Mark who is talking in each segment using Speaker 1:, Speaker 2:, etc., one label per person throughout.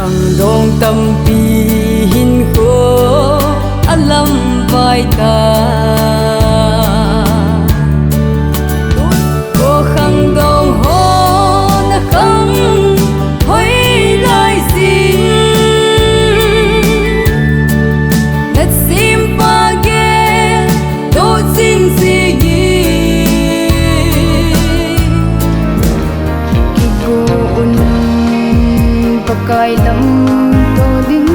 Speaker 1: khang dong tâm pi hin kho alam vai ta cô khang dong ho na khang hoi lai sim na sim pa ge do sin si gi ki ko un pakai lam to ding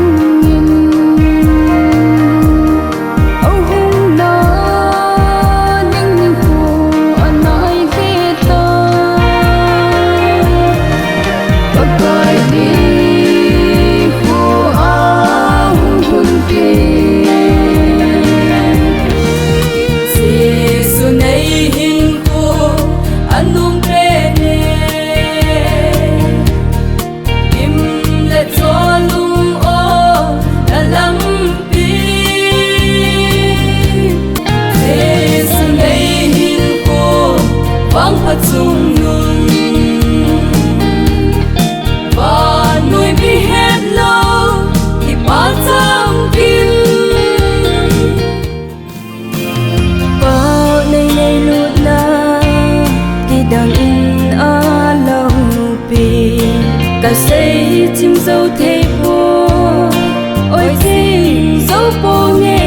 Speaker 1: chung nun và nuôi bi hết lâu thì ba trăm kim bao nay nay lụt na khi đang in a lâu pi cả say chim dâu thế vô ôi chim dâu vô nghe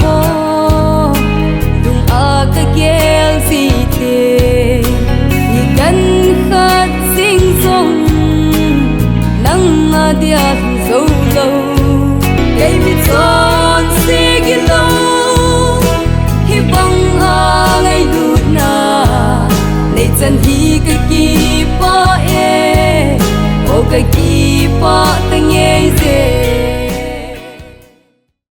Speaker 1: ho dung a ka gel si te ni kan khat sing song nang a dia zo lo kai mi chon si gi lo hi bang a ngai lu na nei chan hi ka ki pa e o ka ki